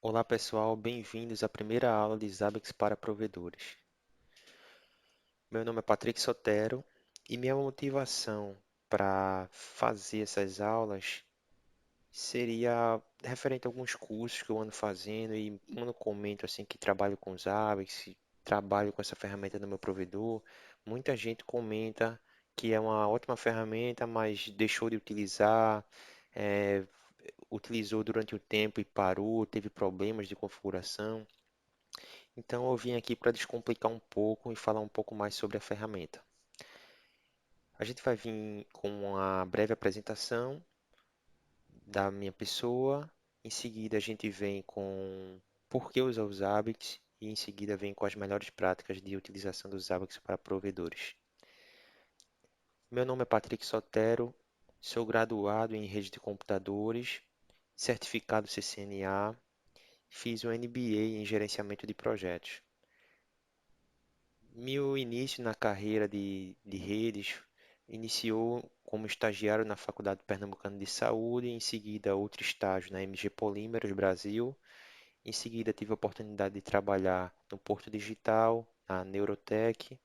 Olá pessoal, bem-vindos à primeira aula de Zabbix para provedores. Meu nome é Patrick Sotero e minha motivação para fazer essas aulas seria referente a alguns cursos que eu ando fazendo e quando comento assim que trabalho com Zabbix, trabalho com essa ferramenta no meu provedor, muita gente comenta que é uma ótima ferramenta, mas deixou de utilizar, eh, utilizou durante o tempo e parou, teve problemas de configuração. Então eu vim aqui para descomplicar um pouco e falar um pouco mais sobre a ferramenta. A gente vai vir com uma breve apresentação da minha pessoa, em seguida a gente vem com por que usar os Zabbix e em seguida vem com as melhores práticas de utilização dos Zabbix para provedores. Meu nome é Patrick Sotero, sou graduado em rede de computadores, certificado CCNA, fiz um MBA em gerenciamento de projetos. Meu início na carreira de redes iniciou como estagiário na Faculdade Pernambucana de Saúde, em seguida outro estágio na MG Polímeros Brasil, em seguida tive a oportunidade de trabalhar no Porto Digital, na Neurotech.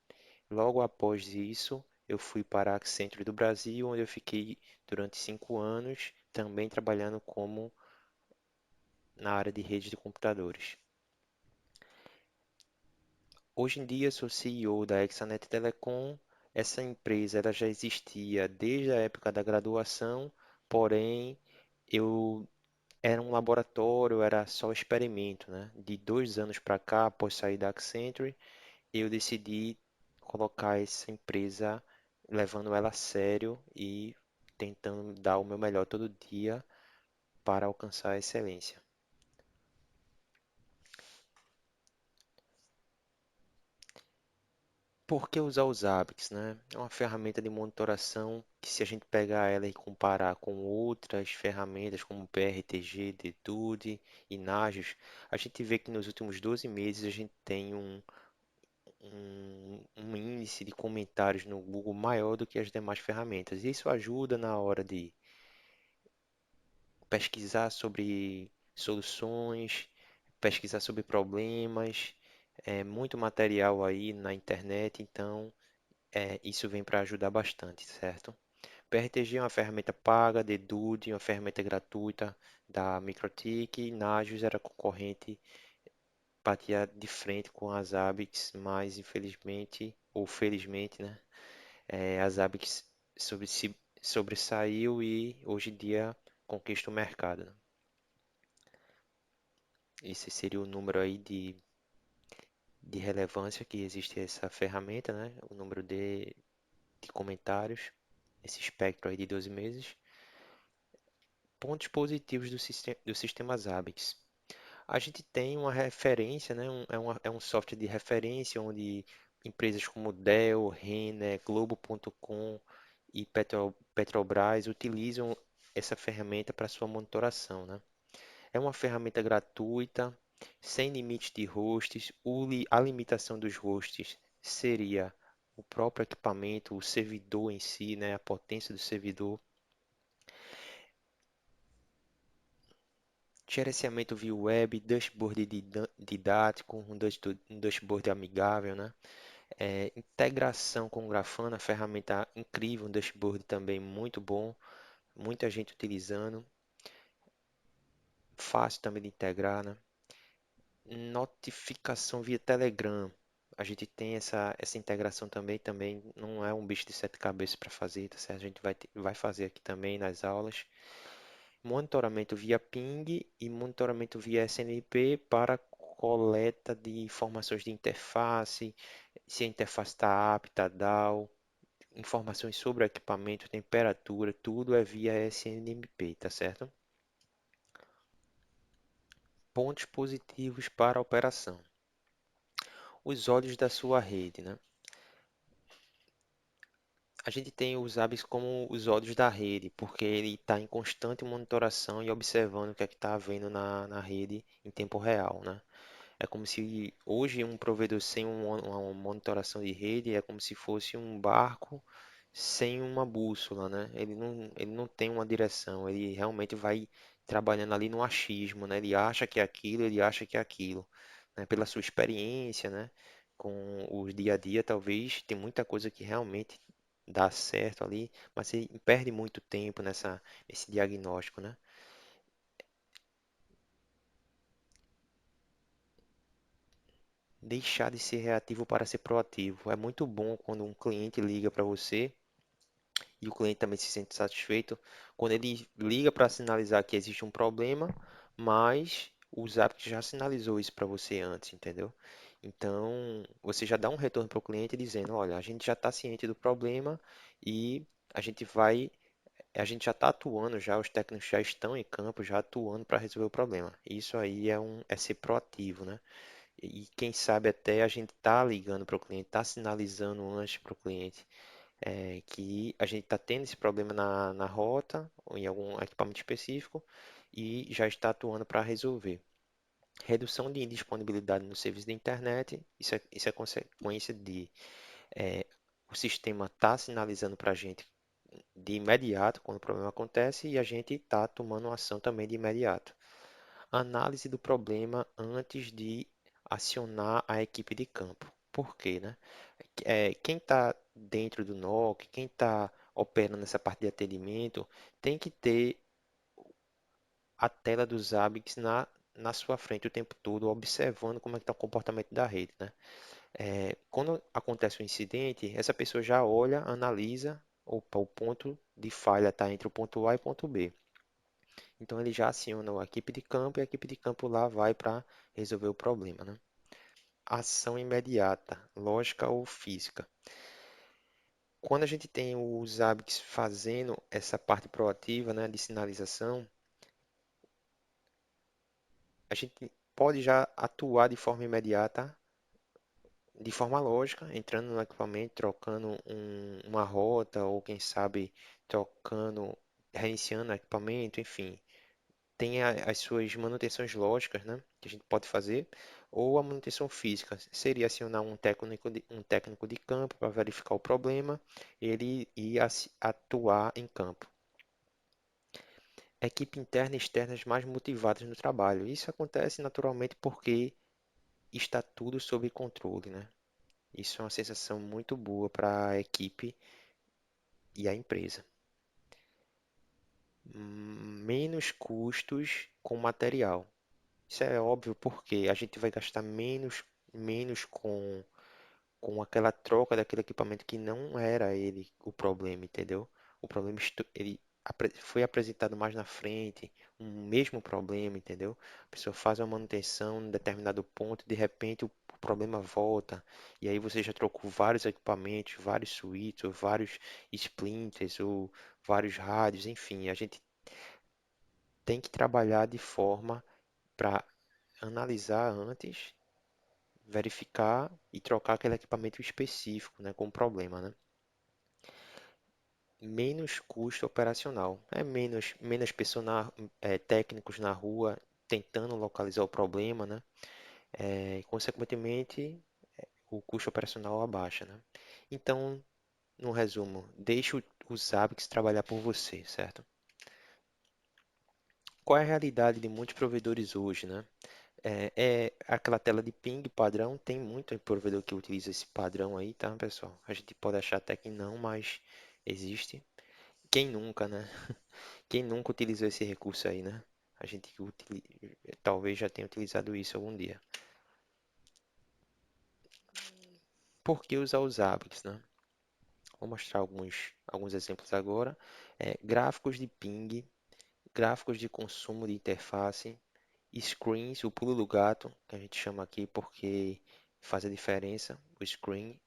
Logo após isso, eu fui para a Accenture do Brasil, onde eu fiquei durante 5 anos, também trabalhando como na área de rede de computadores. Hoje em dia sou CEO da Exanet Telecom. Essa empresa ela já existia desde a época da graduação, porém eu era um laboratório, era só experimento, né? De 2 anos para cá, após sair da Accenture, eu decidi colocar essa empresa, levando ela a sério e tentando dar o meu melhor todo dia para alcançar a excelência. Por que usar os Zabbix, né? É uma ferramenta de monitoração que, se a gente pegar ela e comparar com outras ferramentas como PRTG, Dedude e Nagios, a gente vê que nos últimos 12 meses a gente tem um índice de comentários no Google maior do que as demais ferramentas. Isso ajuda na hora de pesquisar sobre soluções, pesquisar sobre problemas, muito material aí na internet, então isso vem para ajudar bastante, certo? PRTG é uma ferramenta paga, Dedude, uma ferramenta gratuita da MikroTik, e Nagios era concorrente, batia de frente com as Zabbix, mas infelizmente, ou felizmente, né, a Zabbix sobressaiu e hoje em dia conquista o mercado, né? Esse seria o número aí de relevância que existe essa ferramenta, né? O número de comentários, esse espectro aí de 12 meses. Pontos positivos do sistema Zabbix. A gente tem uma referência, né? É um software de referência onde empresas como Dell, Renner, Globo.com e Petrobras utilizam essa ferramenta para sua monitoração, né? É uma ferramenta gratuita, sem limite de hosts. A limitação dos hosts seria o próprio equipamento, o servidor em si, né? A potência do servidor. Gerenciamento via web, dashboard didático, um dashboard amigável, né? Integração com Grafana, ferramenta incrível, um dashboard também muito bom, muita gente utilizando, fácil também de integrar, né? Notificação via Telegram. A gente tem essa integração também não é um bicho de sete cabeças para fazer, tá certo? A gente vai fazer aqui também nas aulas. Monitoramento via ping e monitoramento via SNMP para coleta de informações de interface, se a interface está apta, DAO, informações sobre o equipamento, temperatura, tudo é via SNMP, tá certo? Pontos positivos para a operação. Os olhos da sua rede, né? A gente tem os hábitos como os olhos da rede, porque ele está em constante monitoração e observando o que é que está havendo na rede em tempo real, né? É como se hoje um provedor sem uma monitoração de rede é como se fosse um barco sem uma bússola, né? Ele não tem uma direção, ele realmente vai trabalhando ali no achismo, né? Ele acha que é aquilo, ele acha que é aquilo, né? Pela sua experiência, né? Com o dia a dia, talvez tem muita coisa que realmente dá certo ali, mas ele perde muito tempo nesse diagnóstico, né? Deixar de ser reativo para ser proativo. É muito bom quando um cliente liga para você e o cliente também se sente satisfeito quando ele liga para sinalizar que existe um problema, mas o Zap já sinalizou isso para você antes, entendeu? Então, você já dá um retorno para o cliente dizendo, olha, a gente já está ciente do problema e a gente vai, a gente já está atuando, já os técnicos já estão em campo, já atuando para resolver o problema. Isso aí é ser proativo, né? E quem sabe até a gente está ligando para o cliente, está sinalizando antes para o cliente que a gente está tendo esse problema na rota ou em algum equipamento específico e já está atuando para resolver. Redução de indisponibilidade no serviço da internet, isso é consequência de o sistema estar sinalizando para a gente de imediato quando o problema acontece e a gente está tomando ação também de imediato. Análise do problema antes de acionar a equipe de campo. Por quê, né? Quem está dentro do NOC, quem está operando nessa parte de atendimento, tem que ter a tela dos ABICs na sua frente o tempo todo, observando como é que está o comportamento da rede, né? Quando acontece um incidente, essa pessoa já olha, analisa, opa, o ponto de falha está entre o ponto A e o ponto B. Então ele já aciona a equipe de campo e a equipe de campo lá vai para resolver o problema, né? Ação imediata, lógica ou física. Quando a gente tem os hábitos fazendo essa parte proativa, né, de sinalização, a gente pode já atuar de forma imediata, de forma lógica, entrando no equipamento, trocando uma rota, ou quem sabe trocando, reiniciando o equipamento, enfim. Tem as suas manutenções lógicas, né, que a gente pode fazer, ou a manutenção física. Seria acionar um técnico de campo para verificar o problema, ele ir atuar em campo. Equipe interna e externas mais motivadas no trabalho. Isso acontece naturalmente porque está tudo sob controle, né? Isso é uma sensação muito boa para a equipe e a empresa. Menos custos com material. Isso é óbvio porque a gente vai gastar menos com aquela troca daquele equipamento que não era ele o problema, entendeu? O problema ele foi apresentado mais na frente, um mesmo problema, entendeu? A pessoa faz uma manutenção em determinado ponto, de repente o problema volta, e aí você já trocou vários equipamentos, vários switches, ou vários splinters, ou vários rádios, enfim, a gente tem que trabalhar de forma para analisar antes, verificar e trocar aquele equipamento específico, né, com problema, né? Menos custo operacional, menos pessoas técnicos na rua tentando localizar o problema, né? Consequentemente, o custo operacional abaixa, né? Então, no resumo, deixe os hábitos trabalhar por você, certo? Qual é a realidade de muitos provedores hoje, né? Aquela tela de ping padrão, tem muito provedor que utiliza esse padrão aí, tá, pessoal? A gente pode achar até que não, mas existe. Quem nunca, né? Quem nunca utilizou esse recurso aí, né? A gente talvez já tenha utilizado isso algum dia. Por que usar os ABACs, né? Vou mostrar alguns exemplos agora. Gráficos de ping, gráficos de consumo de interface, screens, o pulo do gato, que a gente chama aqui porque faz a diferença, o screen,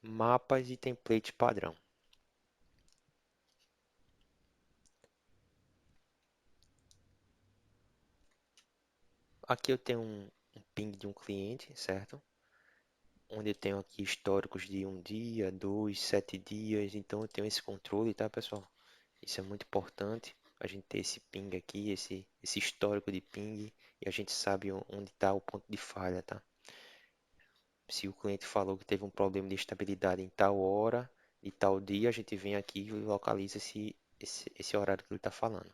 mapas e template padrão. Aqui eu tenho um ping de um cliente, certo? Onde eu tenho aqui históricos de um dia, dois, 7 dias, então eu tenho esse controle, tá, pessoal? Isso é muito importante, a gente ter esse ping aqui, esse histórico de ping, e a gente sabe onde está o ponto de falha, tá? Se o cliente falou que teve um problema de estabilidade em tal hora, e tal dia, a gente vem aqui e localiza esse horário que ele está falando.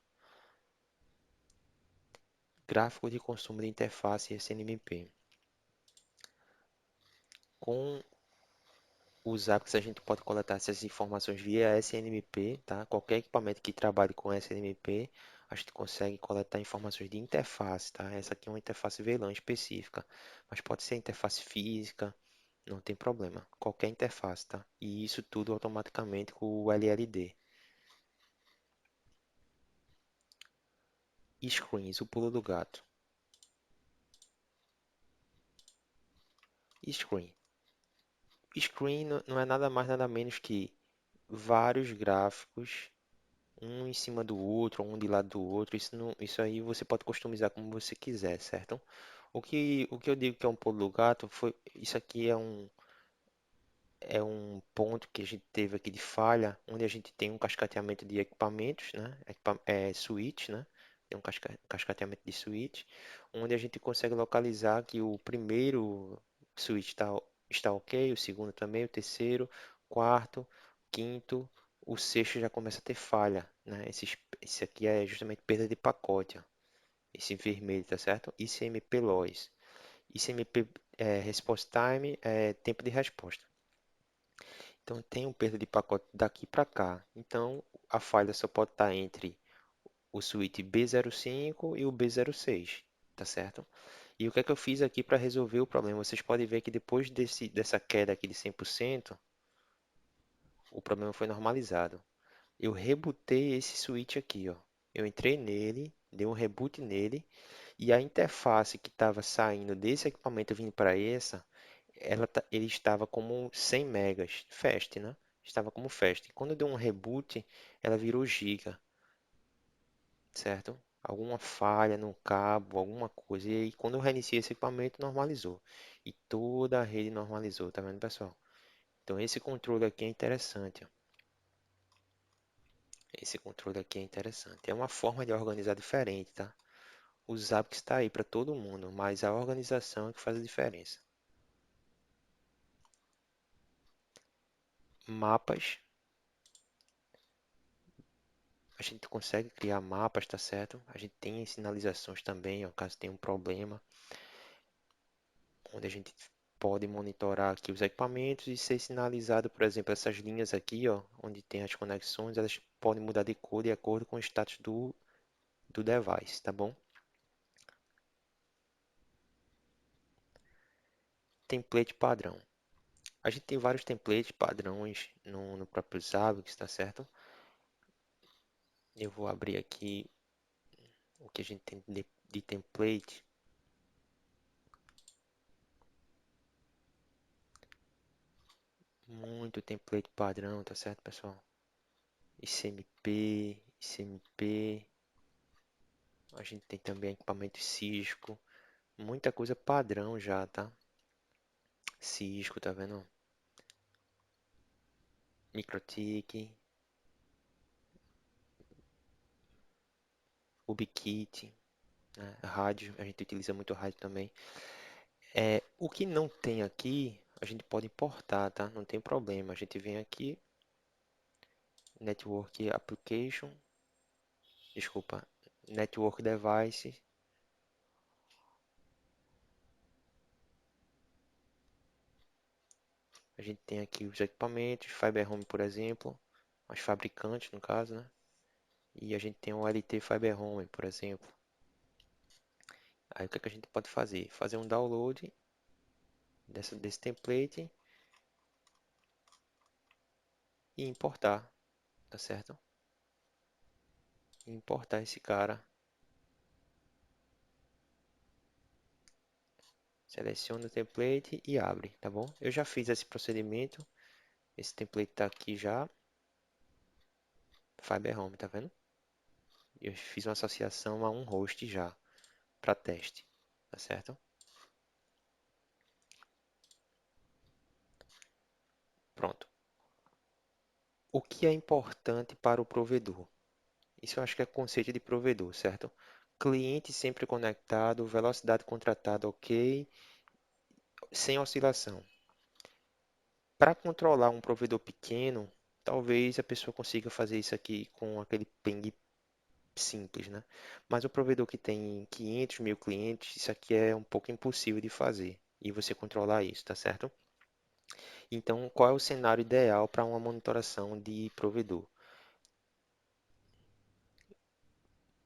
Gráfico de consumo de interface SNMP. Com os apps a gente pode coletar essas informações via SNMP, tá? Qualquer equipamento que trabalhe com SNMP, a gente consegue coletar informações de interface, tá? Essa aqui é uma interface VLAN específica, mas pode ser interface física, não tem problema. Qualquer interface, tá? E isso tudo automaticamente com o LLD. Screens, o pulo do gato. Screen. Screen não é nada mais nada menos que vários gráficos, um em cima do outro, um de lado do outro. Isso, não, isso aí você pode customizar como você quiser, certo? O que eu digo que é um pulo do gato foi, isso aqui é um ponto que a gente teve aqui de falha, onde a gente tem um cascateamento de equipamentos, né? Switch, né? Tem um cascateamento de switch, onde a gente consegue localizar que o primeiro switch está ok, o segundo também, o terceiro, quarto, quinto, o sexto já começa a ter falha, né? Esse aqui é justamente perda de pacote, ó. Esse vermelho, tá certo? ICMP loss. ICMP response time é tempo de resposta. Então tem um perda de pacote daqui para cá. Então a falha só pode estar entre o switch B05 e o B06, tá certo? E o que é que eu fiz aqui para resolver o problema? Vocês podem ver que depois dessa queda aqui de 100%, o problema foi normalizado. Eu rebutei esse switch aqui, ó. Eu entrei nele, dei um reboot nele e a interface que estava saindo desse equipamento vindo para essa, ele estava como 100 megas, fast, né? Estava como fast. Quando eu dei um reboot, ela virou giga, certo? Alguma falha no cabo, alguma coisa. E aí, quando eu reiniciei esse equipamento, normalizou. E toda a rede normalizou, tá vendo, pessoal? Então, esse controle aqui é interessante, ó. Esse controle aqui é interessante. É uma forma de organizar diferente, tá? O Zabbix está aí para todo mundo, mas a organização é que faz a diferença. Mapas. A gente consegue criar mapas, tá certo? A gente tem sinalizações também, ó, caso tenha um problema, onde a gente pode monitorar aqui os equipamentos e ser sinalizado, por exemplo, essas linhas aqui, ó, onde tem as conexões, elas podem mudar de cor de acordo com o status do device, tá bom? Template padrão. A gente tem vários templates padrões no próprio Zabbix, tá certo? Eu vou abrir aqui o que a gente tem de template. Muito template padrão, tá certo, pessoal? ICMP. A gente tem também equipamento Cisco. Muita coisa padrão já, tá? Cisco, tá vendo? MikroTik, UbiKit, né? Rádio, a gente utiliza muito rádio também. O que não tem aqui, a gente pode importar, tá? Não tem problema. A gente vem aqui, Network Application, desculpa, Network Device. A gente tem aqui os equipamentos, Fiber Home, por exemplo, as fabricantes, no caso, né? E a gente tem o LT Fiber Home, por exemplo. Aí o que é que a gente pode fazer? Fazer um download desse template e importar, tá certo? Importar esse cara. Seleciona o template e abre, tá bom? Eu já fiz esse procedimento. Esse template tá aqui já. Fiber Home, tá vendo? Eu fiz uma associação a um host já, para teste, tá certo? Pronto. O que é importante para o provedor? Isso eu acho que é conceito de provedor, certo? Cliente sempre conectado, velocidade contratada ok, sem oscilação. Para controlar um provedor pequeno, talvez a pessoa consiga fazer isso aqui com aquele ping simples, né? Mas o provedor que tem 500 mil clientes, isso aqui é um pouco impossível de fazer e você controlar isso, tá certo? Então, qual é o cenário ideal para uma monitoração de provedor?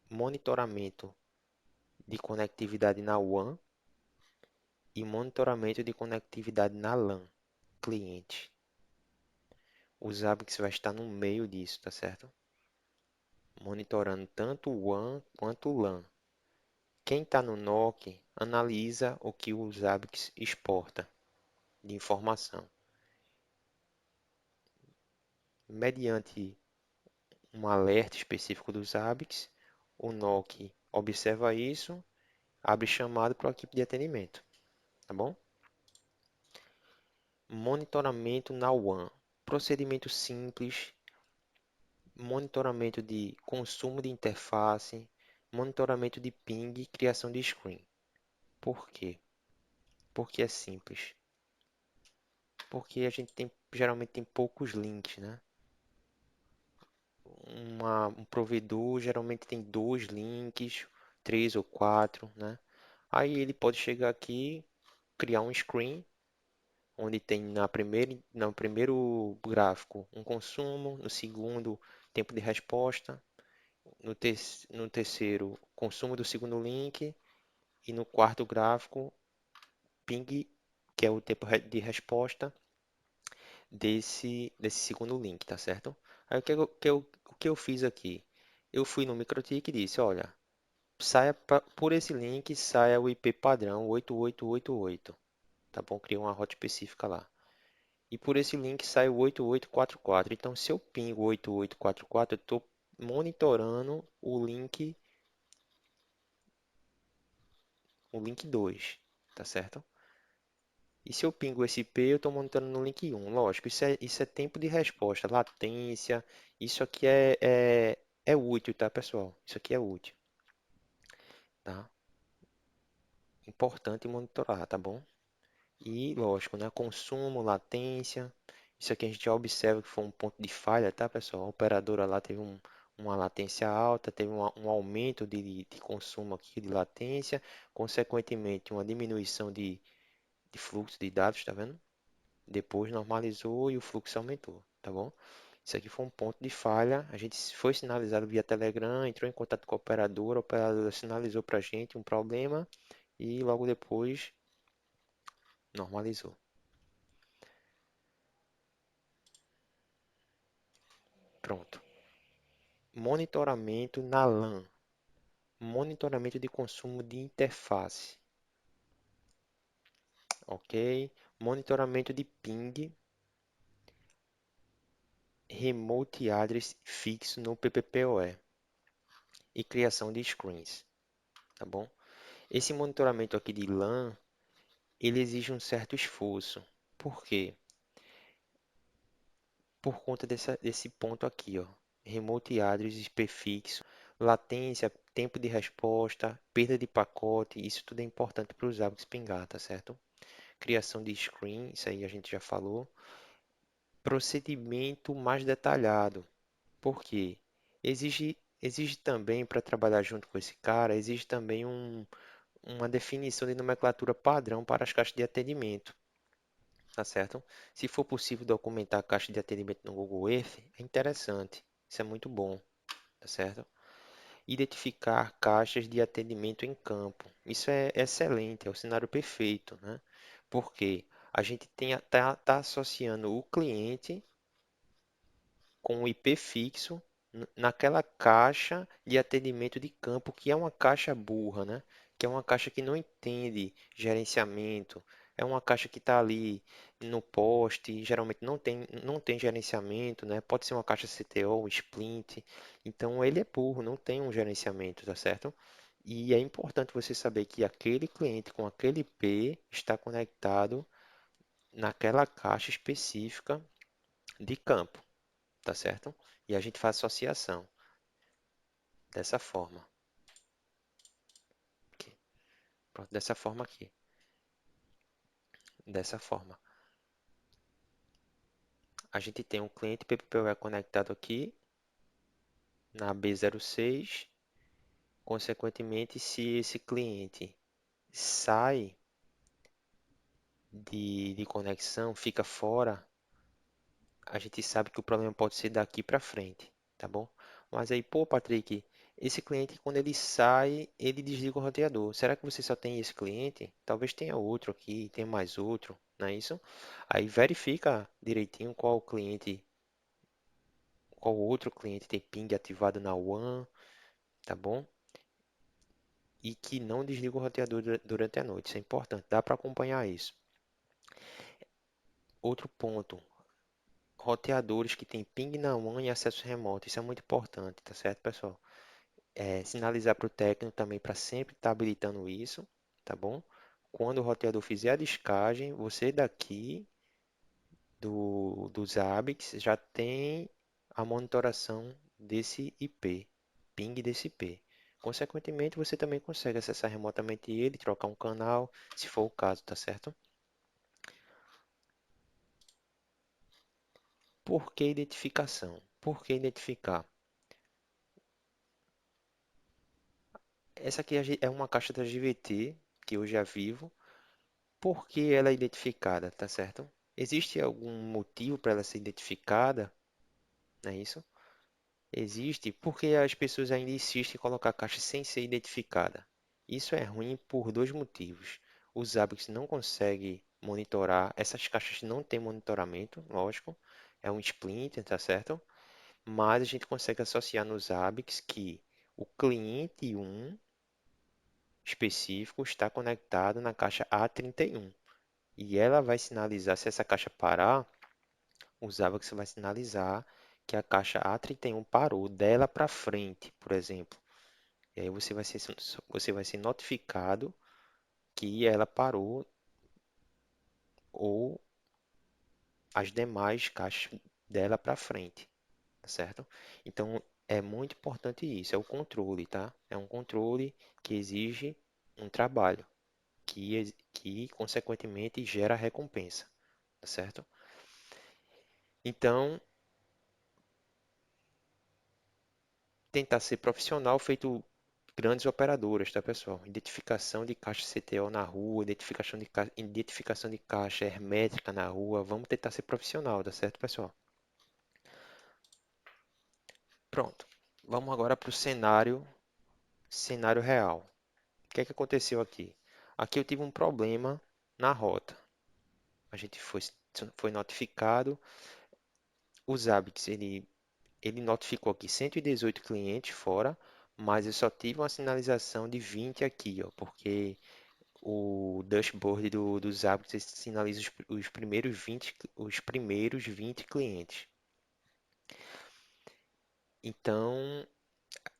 Monitoramento de conectividade na WAN e monitoramento de conectividade na LAN, cliente. O Zabbix vai estar no meio disso, tá certo? Monitorando tanto o WAN quanto o LAN. Quem está no NOC analisa o que o Zabbix exporta de informação. Mediante um alerta específico do Zabbix, o NOC observa isso, abre chamado para a equipe de atendimento, tá bom? Monitoramento na WAN. Procedimento simples, monitoramento de consumo de interface, monitoramento de ping e criação de screen. Por quê? Porque é simples. Porque a gente geralmente tem poucos links, né? Um provedor geralmente tem 2 links, 3 ou 4, né? Aí ele pode chegar aqui, criar um screen, onde tem no primeiro gráfico um consumo, no segundo tempo de resposta, no terceiro consumo do segundo link e no quarto gráfico ping, que é o tempo de resposta desse segundo link, tá certo? Aí o que eu fiz aqui? Eu fui no MikroTik e disse, olha, por esse link, saia o IP padrão 8888, tá bom? Criei uma rota específica lá. E por esse link sai o 8844. Então, se eu pingo 8844, eu estou monitorando o link 2, tá certo? E se eu pingo esse IP, eu estou monitorando no link 1. Lógico, isso é tempo de resposta, latência. Isso aqui é útil, tá, pessoal? Isso aqui é útil, tá? Importante monitorar, tá bom? E, lógico, né? Consumo, latência. Isso aqui a gente já observa que foi um ponto de falha, tá, pessoal? A operadora lá teve uma latência alta, teve um aumento de consumo aqui de latência, consequentemente, uma diminuição de fluxo de dados, tá vendo? Depois normalizou e o fluxo aumentou, tá bom? Isso aqui foi um ponto de falha. A gente foi sinalizado via Telegram, entrou em contato com a operadora sinalizou para a gente um problema e logo depois normalizou. Pronto. Monitoramento na LAN. Monitoramento de consumo de interface. Ok? Monitoramento de ping. Remote address fixo no PPPoE. E criação de screens. Tá bom? Esse monitoramento aqui de LAN, ele exige um certo esforço. Por quê? Por conta desse ponto aqui, ó. Remote address prefixo, latência, tempo de resposta, perda de pacote, isso tudo é importante para os hábitos pingar, tá certo? Criação de screen, isso aí a gente já falou. Procedimento mais detalhado, por quê? Exige também, para trabalhar junto com esse cara, exige também uma definição de nomenclatura padrão para as caixas de atendimento, tá certo? Se for possível documentar a caixa de atendimento no Google Earth, é interessante, isso é muito bom, tá certo? Identificar caixas de atendimento em campo, isso é excelente, é o cenário perfeito, né? Porque a gente tá associando o cliente com o IP fixo naquela caixa de atendimento de campo, que é uma caixa burra, né? Que é uma caixa que não entende gerenciamento, é uma caixa que está ali no poste, geralmente não tem gerenciamento, né? Pode ser uma caixa CTO, splint, então ele é burro, não tem um gerenciamento, tá certo? E é importante você saber que aquele cliente com aquele IP está conectado naquela caixa específica de campo, tá certo? E a gente faz associação dessa forma. Aqui. Pronto, dessa forma aqui. Dessa forma. A gente tem um cliente PPPoE conectado aqui na B06 Consequentemente, se esse cliente sai de conexão, fica fora, a gente sabe que o problema pode ser daqui para frente, tá bom? Mas aí, pô, Patrick, esse cliente, quando ele sai, ele desliga o roteador. Será que você só tem esse cliente? Talvez tenha outro aqui, tenha mais outro, não é isso? Aí verifica direitinho qual outro cliente tem ping ativado na WAN, tá bom? E que não desliga o roteador durante a noite. Isso é importante, dá para acompanhar isso. Outro ponto, roteadores que tem ping na WAN e acesso remoto. Isso é muito importante, tá certo, pessoal? Sinalizar para o técnico também para sempre estar habilitando isso, tá bom? Quando o roteador fizer a descagem, você daqui do Zabbix já tem a monitoração desse IP, ping desse IP. Consequentemente, você também consegue acessar remotamente ele, trocar um canal, se for o caso, tá certo? Por que identificação? Por que identificar? Essa aqui é uma caixa da GVT que eu já vivo. Por que ela é identificada, tá certo? Existe algum motivo para ela ser identificada? Não é isso? Existe porque as pessoas ainda insistem em colocar a caixa sem ser identificada. Isso é ruim por dois motivos. Os hábitos não conseguem monitorar, essas caixas não têm monitoramento, lógico, é um splinter, tá certo? Mas a gente consegue associar nos hábitos que o cliente 1 específico está conectado na caixa A31. E ela vai sinalizar, se essa caixa parar, o Zabbix vai sinalizar que a caixa A31 parou dela para frente, por exemplo. E aí você vai ser notificado que ela parou ou as demais caixas dela para frente, tá certo? Então é muito importante isso, é o controle, tá? É um controle que exige um trabalho, que consequentemente gera recompensa, tá certo? Então, tentar ser profissional feito grandes operadoras, tá, pessoal? Identificação de caixa CTO na rua, identificação de caixa hermética na rua. Vamos tentar ser profissional, tá certo, pessoal? Pronto. Vamos agora para o cenário real. O que é que aconteceu aqui? Aqui eu tive um problema na rota. A gente foi notificado. O Zabbix, ele notificou aqui 118 clientes fora, mas eu só tive uma sinalização de 20 aqui, ó, porque o dashboard dos hábitos sinaliza os primeiros 20 clientes. Então,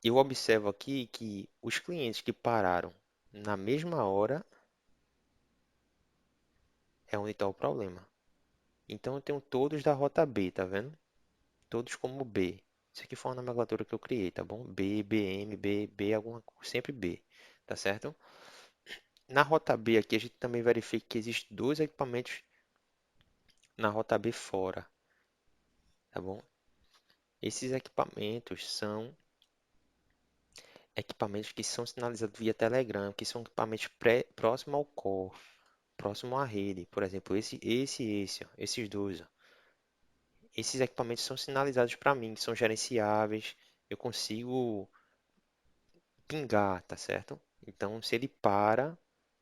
eu observo aqui que os clientes que pararam na mesma hora é onde está o problema. Então, eu tenho todos da rota B, tá vendo? Todos como B. Isso aqui foi uma nomenclatura que eu criei, tá bom? B, BM, B, alguma coisa, sempre B, tá certo? Na rota B aqui, a gente também verifica que existem dois equipamentos na rota B fora, tá bom? Esses equipamentos que são sinalizados via Telegram, que são equipamentos próximo ao core, próximo à rede. Por exemplo, ó, esses dois. Ó. Esses equipamentos são sinalizados para mim, que são gerenciáveis. Eu consigo pingar, tá certo? Então, se ele para,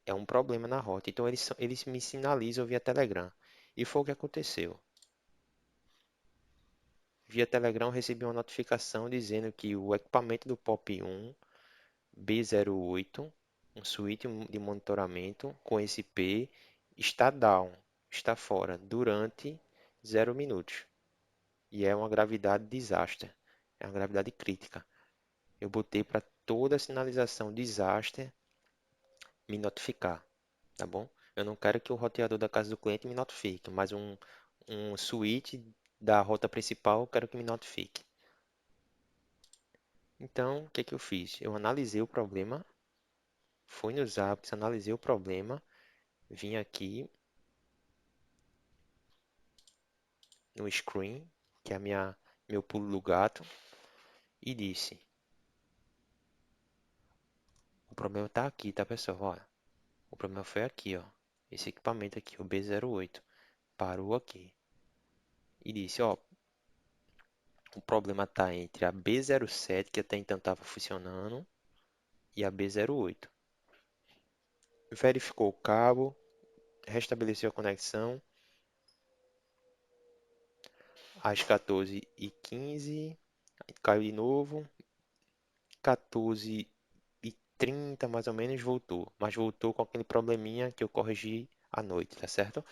é um problema na rota. Então, eles me sinalizam via Telegram. E foi o que aconteceu. Via Telegram, eu recebi uma notificação dizendo que o equipamento do POP1 B08, um switch de monitoramento com esse IP, está down, está fora durante 0 minutos. E é uma gravidade desastre, é uma gravidade crítica. Eu botei para toda a sinalização desastre me notificar, tá bom? Eu não quero que o roteador da casa do cliente me notifique, mas um switch da rota principal eu quero que me notifique. Então, o que que eu fiz? Eu analisei o problema, fui nos apps, analisei o problema, vim aqui no screen, que é meu pulo do gato, e disse: O problema tá aqui, tá, pessoal? Olha, o problema foi aqui, ó. Esse equipamento aqui, o B08, parou aqui e disse, ó, o problema tá entre a B07, que até então estava funcionando, e a B08. Verificou o cabo, restabeleceu a conexão às 14h15, caiu de novo, 14h30 mais ou menos voltou, mas voltou com aquele probleminha que eu corrigi à noite, tá certo?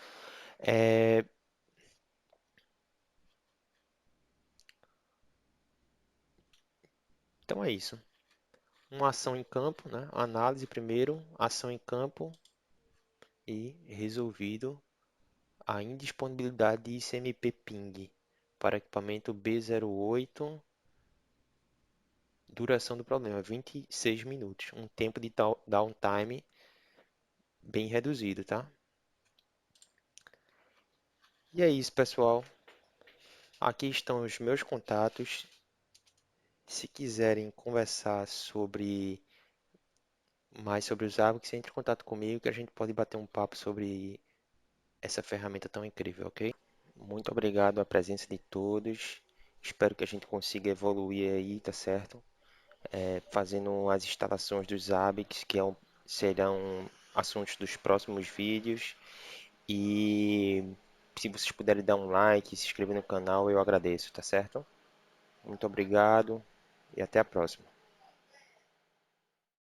É, então é isso. Uma ação em campo, né? Análise primeiro, ação em campo e resolvido a indisponibilidade de ICMP ping para equipamento B08. Duração do problema, 26 minutos. Um tempo de downtime bem reduzido, tá? E é isso, pessoal. Aqui estão os meus contatos. Se quiserem conversar mais sobre os ABACs, entre em contato comigo que a gente pode bater um papo sobre essa ferramenta tão incrível, ok? Muito obrigado à presença de todos. Espero que a gente consiga evoluir aí, tá certo? Fazendo as instalações dos ABACs, serão assuntos dos próximos vídeos. E se vocês puderem dar um like, se inscrever no canal, eu agradeço, tá certo? Muito obrigado e até a próxima.